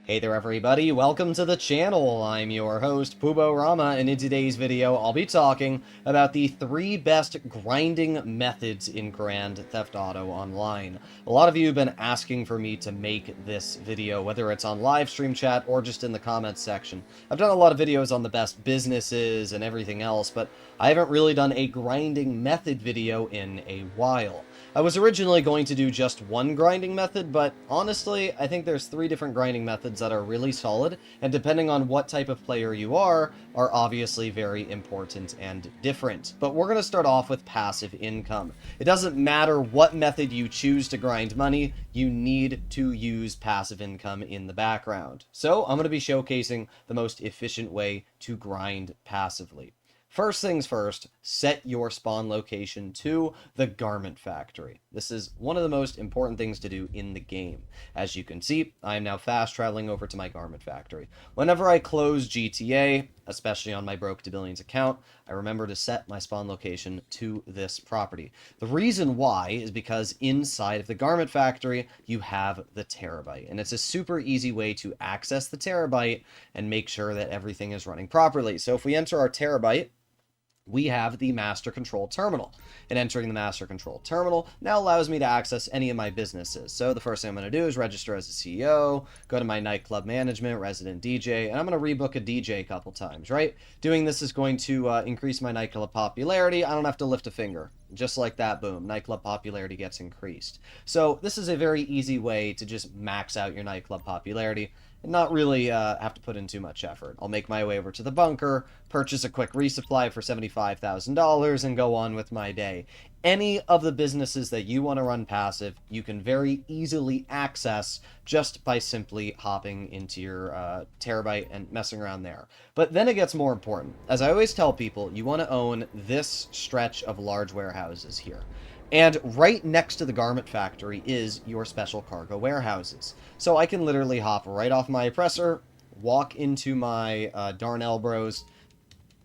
Hey there everybody, welcome to the channel. I'm your host, Pubo Rama, and in today's video I'll be talking about the 3 best grinding methods in Grand Theft Auto Online. A lot of you have been asking for me to make this video, whether it's on live stream chat or just in the comments section. I've done a lot of videos on the best businesses and everything else, but I haven't really done a grinding method video in a while. I was originally going to do just one grinding method, but honestly, I think there's 3 different grinding methods that are really solid, and depending on what type of player you are obviously very important and different. But we're going to start off with passive income. It doesn't matter what method you choose to grind money, you need to use passive income in the background. So I'm going to be showcasing the most efficient way to grind passively. First things first, set your spawn location to the garment factory. This is one of the most important things to do in the game. As you can see, I am now fast traveling over to my garment factory. Whenever I close GTA, especially on my Broke to Billions account, I remember to set my spawn location to this property. The reason why is because inside of the garment factory, you have the terabyte. And it's a super easy way to access the terabyte and make sure that everything is running properly. So if we enter our terabyte, we have the master control terminal. And entering the master control terminal now allows me to access any of my businesses. So the first thing I'm going to do is register as a CEO, go to my nightclub management, resident DJ, and I'm going to rebook a DJ a couple times, right? Doing this is going to increase my nightclub popularity. I don't have to lift a finger. Just like that, boom, nightclub popularity gets increased. So this is a very easy way to just max out your nightclub popularity and not really have to put in too much effort. I'll make my way over to the bunker, purchase a quick resupply for $75,000, and go on with my day. Any of the businesses that you want to run passive, you can very easily access just by simply hopping into your terabyte and messing around there. But then it gets more important. As I always tell people, you want to own this stretch of large warehouses here. And right next to the garment factory is your special cargo warehouses. So I can literally hop right off my oppressor, walk into my Darnell Bros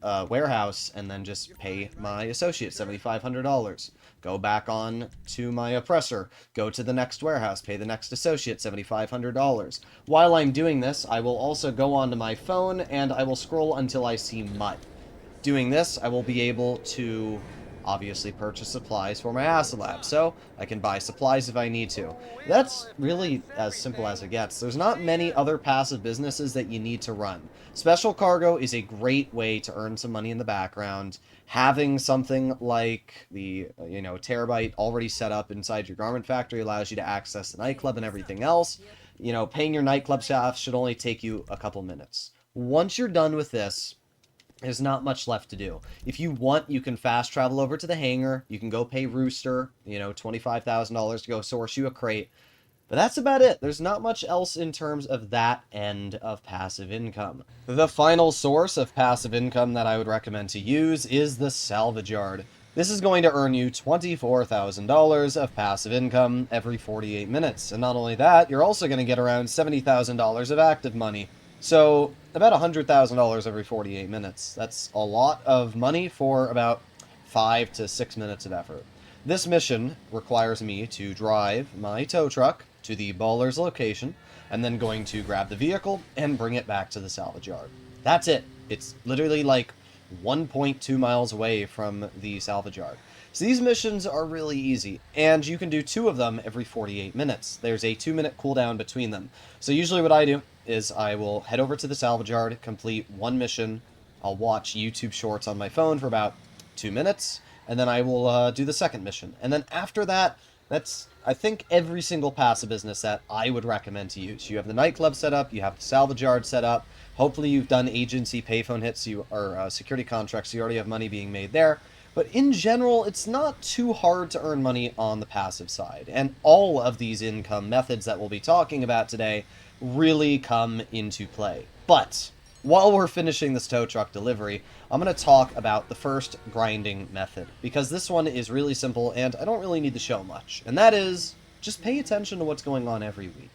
warehouse, and then just pay my associate $7,500. Go back on to my oppressor, go to the next warehouse, pay the next associate $7,500. While I'm doing this, I will also go onto my phone and I will scroll until I see mud. Doing this, I will be able to obviously purchase supplies for my acid lab, so I can buy supplies if I need to. That's really as simple as it gets. There's not many other passive businesses that you need to run. Special cargo is a great way to earn some money in the background. Having something like the terabyte already set up inside your garment factory allows you to access the nightclub and everything else. Paying your nightclub staff should only take you a couple minutes. Once you're done with this, there's not much left to do. If you want, you can fast travel over to the hangar. You can go pay Rooster, $25,000 to go source you a crate. But that's about it. There's not much else in terms of that end of passive income. The final source of passive income that I would recommend to use is the Salvage Yard. This is going to earn you $24,000 of passive income every 48 minutes. And not only that, you're also going to get around $70,000 of active money. So about $100,000 every 48 minutes. That's a lot of money for about 5 to 6 minutes of effort. This mission requires me to drive my tow truck to the baller's location, and then going to grab the vehicle and bring it back to the salvage yard. That's it. It's literally like 1.2 miles away from the salvage yard. So these missions are really easy, and you can do 2 of them every 48 minutes. There's a 2-minute cooldown between them. So usually what I do is I will head over to the salvage yard, complete 1 mission, I'll watch YouTube shorts on my phone for about 2 minutes, and then I will do the second mission. And then after that, that's, I think, every single passive business that I would recommend to use. You have the nightclub set up, you have the salvage yard set up, hopefully you've done agency payphone hits, or security contracts, so you already have money being made there. But in general, it's not too hard to earn money on the passive side. And all of these income methods that we'll be talking about today really come into play. But while we're finishing this tow truck delivery, I'm going to talk about the first grinding method, because this one is really simple and I don't really need to show much. And that is, just pay attention to what's going on every week.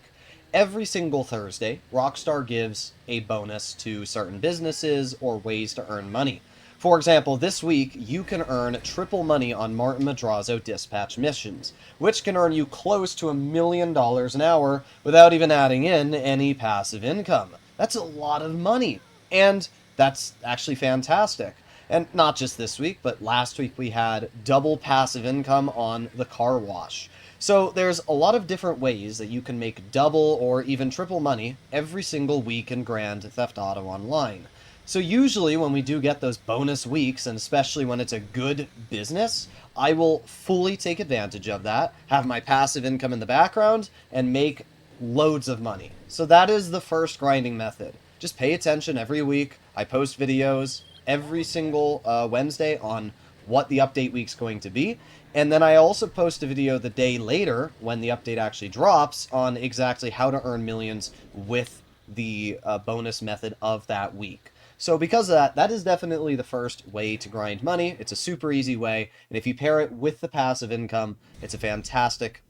Every single Thursday, Rockstar gives a bonus to certain businesses or ways to earn money. For example, this week, you can earn triple money on Martin Madrazo dispatch missions, which can earn you close to $1,000,000 an hour without even adding in any passive income. That's a lot of money, and that's actually fantastic. And not just this week, but last week we had double passive income on the car wash. So there's a lot of different ways that you can make double or even triple money every single week in Grand Theft Auto Online. So usually when we do get those bonus weeks, and especially when it's a good business, I will fully take advantage of that, have my passive income in the background, and make loads of money. So that is the first grinding method. Just pay attention every week. I post videos every single Wednesday on what the update week's going to be. And then I also post a video the day later, when the update actually drops, on exactly how to earn millions with the bonus method of that week. So because of that, that is definitely the first way to grind money. It's a super easy way, and if you pair it with the passive income, it's a fantastic,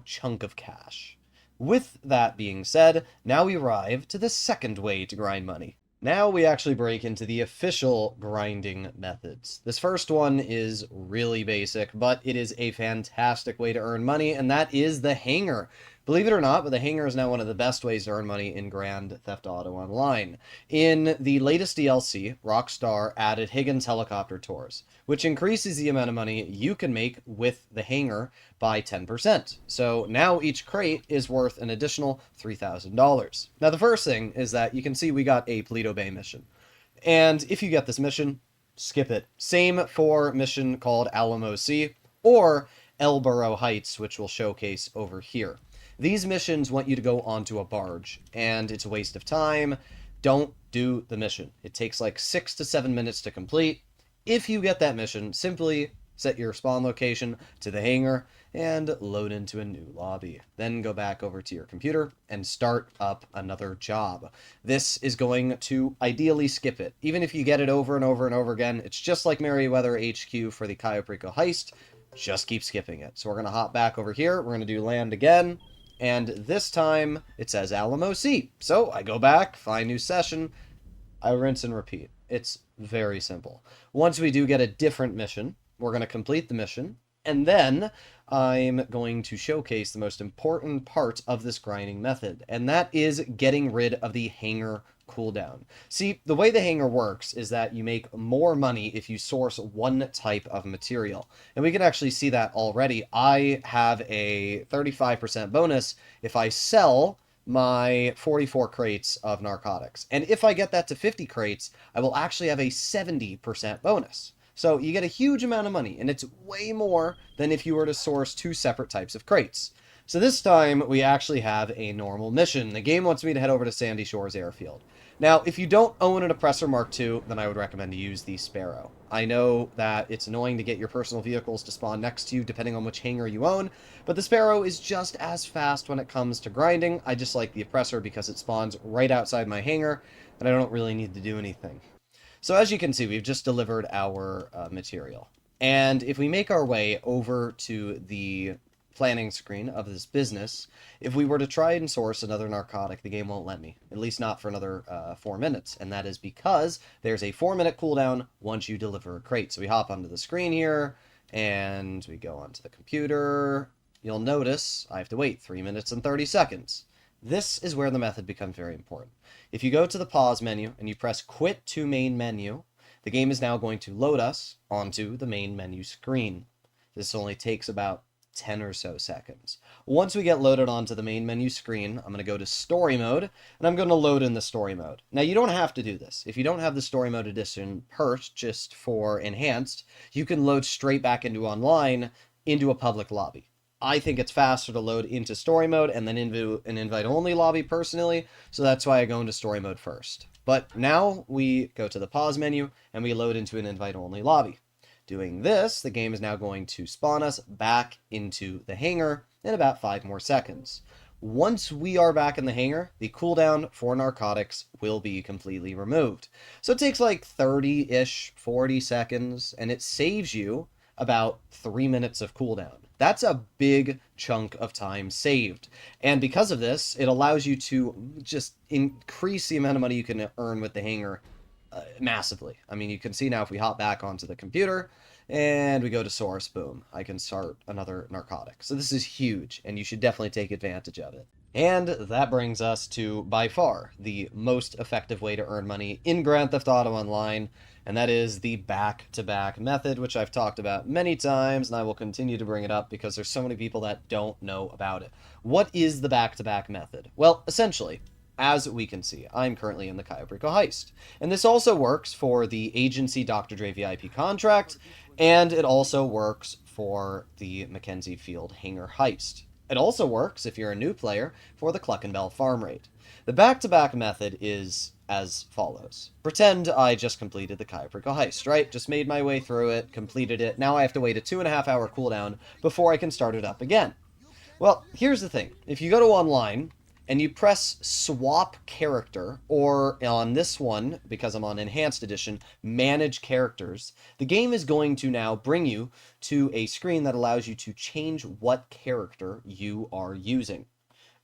chunk of cash. With that being said, now we arrive to the second way to grind money. Now we actually break into the official grinding methods. This first one is really basic, but it is a fantastic way to earn money, and that is the hangar. Believe it or not, but the hangar is now one of the best ways to earn money in Grand Theft Auto Online. In the latest DLC, Rockstar added Higgins helicopter tours, which increases the amount of money you can make with the hangar by 10%. So now each crate is worth an additional $3,000. Now the first thing is that you can see we got a Paleto Bay mission. And if you get this mission, skip it. Same for mission called Alamo Sea or El Burro Heights, which we'll showcase over here. These missions want you to go onto a barge, and it's a waste of time. Don't do the mission. It takes like 6 to 7 minutes to complete. If you get that mission, simply set your spawn location to the hangar and load into a new lobby. Then go back over to your computer and start up another job. This is going to ideally skip it. Even if you get it over and over and over again, it's just like Merryweather HQ for the Cayo Perico heist. Just keep skipping it. So we're going to hop back over here. We're going to do land again. And this time, it says Alamo Sea. So I go back, find new session, I rinse and repeat. It's very simple. Once we do get a different mission, we're going to complete the mission, and then I'm going to showcase the most important part of this grinding method, and that is getting rid of the hangar cooldown. See, the way the hangar works is that you make more money if you source one type of material. And we can actually see that already. I have a 35% bonus if I sell my 44 crates of narcotics. And if I get that to 50 crates, I will actually have a 70% bonus. So you get a huge amount of money, and it's way more than if you were to source two separate types of crates. So this time, we actually have a normal mission. The game wants me to head over to Sandy Shores Airfield. Now, if you don't own an Oppressor Mark II, then I would recommend to use the Sparrow. I know that it's annoying to get your personal vehicles to spawn next to you, depending on which hangar you own, but the Sparrow is just as fast when it comes to grinding. I just like the Oppressor because it spawns right outside my hangar, and I don't really need to do anything. So as you can see, we've just delivered our material. And if we make our way over to the planning screen of this business, if we were to try and source another narcotic, the game won't let me, at least not for another 4 minutes, and that is because there's a 4-minute cooldown once you deliver a crate. So we hop onto the screen here, and we go onto the computer. You'll notice I have to wait 3 minutes and 30 seconds. This is where the method becomes very important. If you go to the pause menu and you press quit to main menu, the game is now going to load us onto the main menu screen. This only takes about 10 or so seconds. Once we get loaded onto the main menu screen, I'm going to go to story mode, and I'm going to load in the story mode. Now, you don't have to do this. If you don't have the story mode edition purchased for enhanced, you can load straight back into online into a public lobby. I think it's faster to load into story mode and then into an invite-only lobby personally, so that's why I go into story mode first. But now we go to the pause menu, and we load into an invite-only lobby. Doing this, the game is now going to spawn us back into the hangar in about 5 more seconds. Once we are back in the hangar, the cooldown for narcotics will be completely removed. So it takes like 30-ish, 40 seconds, and it saves you about 3 minutes of cooldown. That's a big chunk of time saved. And because of this, it allows you to just increase the amount of money you can earn with the hangar massively. I mean, you can see now if we hop back onto the computer and we go to source, boom, I can start another narcotic. So this is huge, and you should definitely take advantage of it. And that brings us to, by far, the most effective way to earn money in Grand Theft Auto Online, and that is the back-to-back method, which I've talked about many times, and I will continue to bring it up because there's so many people that don't know about it. What is the back-to-back method? Well, essentially, as we can see, I'm currently in the Cayo Perico heist. And this also works for the agency Dr. Dre VIP contract, and it also works for the Mackenzie Field hangar heist. It also works, if you're a new player, for the Cluckenbell farm raid. The back-to-back method is as follows. Pretend I just completed the Cayo Perico heist, right? Just made my way through it, completed it. Now I have to wait a 2.5-hour cooldown before I can start it up again. Well, here's the thing. If you go to online and you press swap character, or on this one, because I'm on enhanced edition, manage characters, the game is going to now bring you to a screen that allows you to change what character you are using.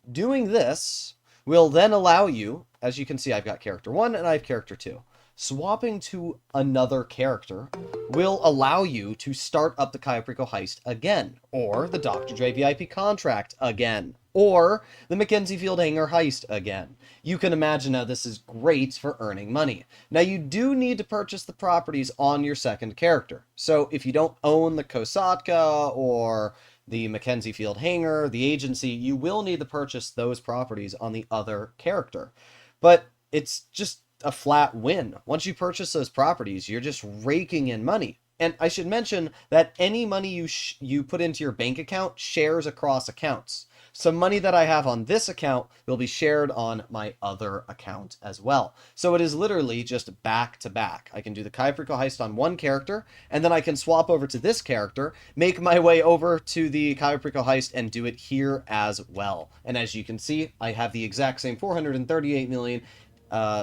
Doing this will then allow you, as you can see, I've got character 1 and I have character 2. Swapping to another character will allow you to start up the Cayo Perico heist again, or the Dr. Dre VIP contract again, or the Mackenzie Field hangar heist again. You can imagine how this is great for earning money. Now, you do need to purchase the properties on your second character. So if you don't own the Kosatka or the Mackenzie Field hangar, the agency, you will need to purchase those properties on the other character. But it's just a flat win. Once you purchase those properties, you're just raking in money. And I should mention that any money you put into your bank account shares across accounts. Some money that I have on this account will be shared on my other account as well. So it is literally just back to back. I can do the Cayo Perico heist on one character, and then I can swap over to this character, make my way over to the Cayo Perico heist, and do it here as well. And as you can see, I have the exact same 438 million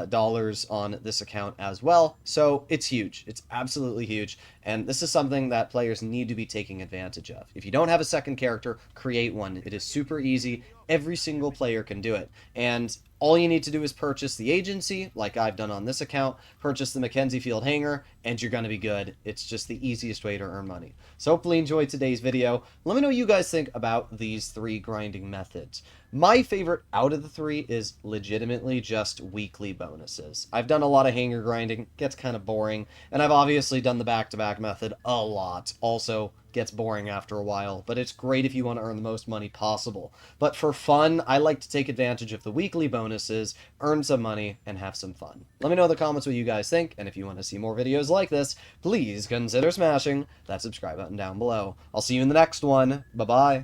dollars on this account as well. So it's huge. It's absolutely huge. And this is something that players need to be taking advantage of. If you don't have a second character, create one. It is super easy. Every single player can do it. And all you need to do is purchase the agency, like I've done on this account, purchase the Mackenzie Field hangar, and you're going to be good. It's just the easiest way to earn money. So hopefully you enjoyed today's video. Let me know what you guys think about these 3 grinding methods. My favorite out of the 3 is legitimately just weekly bonuses. I've done a lot of hangar grinding, gets kind of boring, and I've obviously done the back-to-back method a lot. Also gets boring after a while, but it's great if you want to earn the most money possible. But for fun, I like to take advantage of the weekly bonuses, earn some money, and have some fun. Let me know in the comments what you guys think, and if you want to see more videos like this, please consider smashing that subscribe button down below. I'll see you in the next one. Bye-bye.